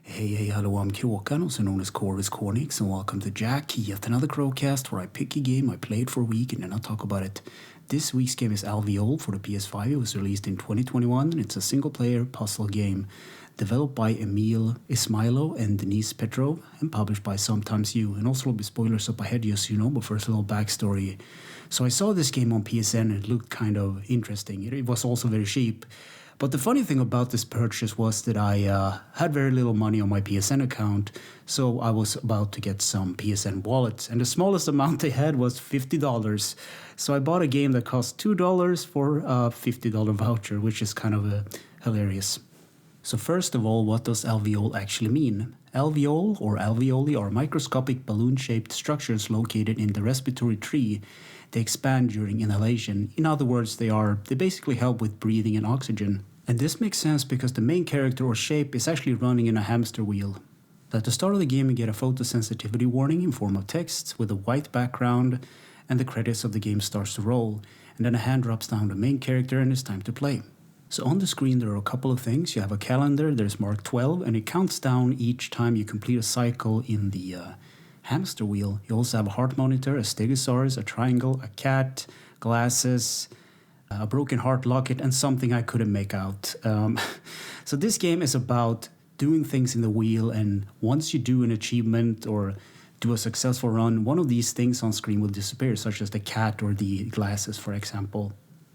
Hey, hello, I'm Kråkan, also known as Corvus Cornix, and welcome to Yacc, yet another Crowcast where I pick a game I played for a week and then I'll talk about it. This week's game is Alveole for the PS5. It was released in 2021 and it's a single-player puzzle game developed by Emil Ismailo and Denise Petrov and published by Sometimes You. And also a little bit spoilers up ahead, just so you know, but first a little backstory. So I saw this game on PSN and it looked kind of interesting. It was also very cheap. But the funny thing about this purchase was that I had very little money on my PSN account, so I was about to get some PSN wallets, and the smallest amount they had was $50. So I bought a game that cost $2 for a $50 voucher, which is kind of hilarious. So first of all, what does alveole actually mean? Alveole or alveoli are microscopic balloon-shaped structures located in the respiratory tree. They expand during inhalation. In other words, they basically help with breathing and oxygen. And this makes sense because the main character or shape is actually running in a hamster wheel. At the start of the game you get a photosensitivity warning in form of text with a white background, and the credits of the game starts to roll, and then a hand drops down the main character and it's time to play. So on the screen there are a couple of things. You have a calendar, there's marked 12, and it counts down each time you complete a cycle in the hamster wheel. You also have a heart monitor, a stegosaurus, a triangle, a cat, glasses, a broken heart locket, and something I couldn't make out. So this game is about doing things in the wheel, and once you do an achievement or do a successful run, one of these things on screen will disappear, such as the cat or the glasses, for example.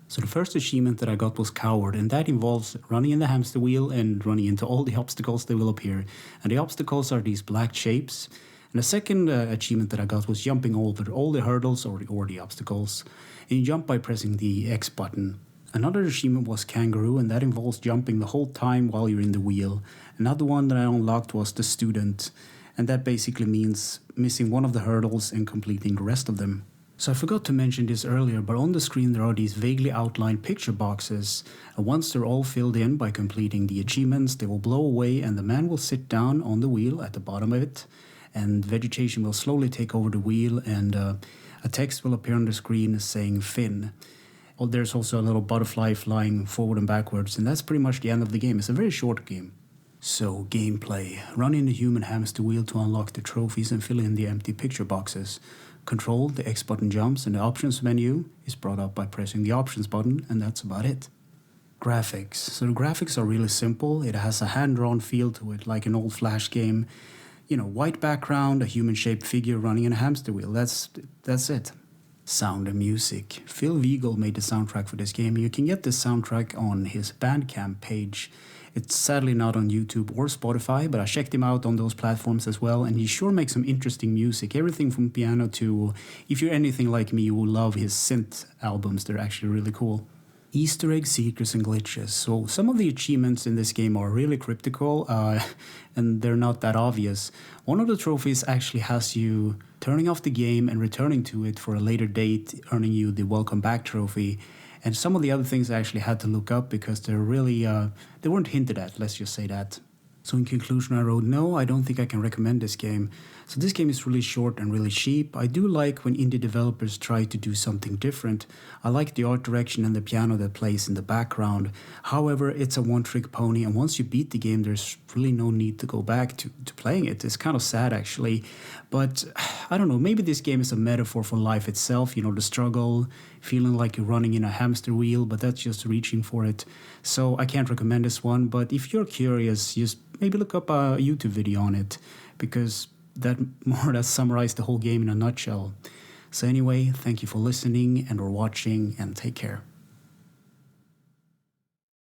So the first achievement that I got was Coward, and that involves running in the hamster wheel and running into all the obstacles that will appear. And the obstacles are these black shapes. And the second achievement that I got was jumping over all the hurdles or the obstacles. And you jump by pressing the X button. Another achievement was Kangaroo, and that involves jumping the whole time while you're in the wheel. Another one that I unlocked was the Student, and that basically means missing one of the hurdles and completing the rest of them. So I forgot to mention this earlier, but on the screen there are these vaguely outlined picture boxes, and once they're all filled in by completing the achievements, they will blow away and the man will sit down on the wheel at the bottom of it, and vegetation will slowly take over the wheel, and a text will appear on the screen saying Finn. Oh, there's also a little butterfly flying forward and backwards, and that's pretty much the end of the game. It's a very short game. So, gameplay. Run in the human hamster wheel to unlock the trophies and fill in the empty picture boxes. Control, the X button jumps, and the options menu is brought up by pressing the options button, and that's about it. Graphics. So the graphics are really simple. It has a hand-drawn feel to it, like an old Flash game. You know, white background, a human-shaped figure running in a hamster wheel. That's it. Sound and music. Phil Viegel made the soundtrack for this game. You can get this soundtrack on his Bandcamp page. It's sadly not on YouTube or Spotify, but I checked him out on those platforms as well, and he sure makes some interesting music. Everything from piano to, if you're anything like me, you will love his synth albums. They're actually really cool. Easter egg, secrets, and glitches. So some of the achievements in this game are really cryptical, and they're not that obvious. One of the trophies actually has you turning off the game and returning to it for a later date, earning you the welcome back trophy. And some of the other things I actually had to look up because they're really, they weren't hinted at, let's just say that. So in conclusion I wrote, no, I don't think I can recommend this game. So this game is really short and really cheap. I do like when indie developers try to do something different. I like the art direction and the piano that plays in the background. However, it's a one-trick pony, and once you beat the game, there's really no need to go back to playing it. It's kind of sad actually. But I don't know, maybe this game is a metaphor for life itself, you know, the struggle, feeling like you're running in a hamster wheel, but that's just reaching for it. So I can't recommend this one, but if you're curious, just maybe look up a YouTube video on it, because that more or less summarized the whole game in a nutshell. So anyway, thank you for listening and or watching, and take care.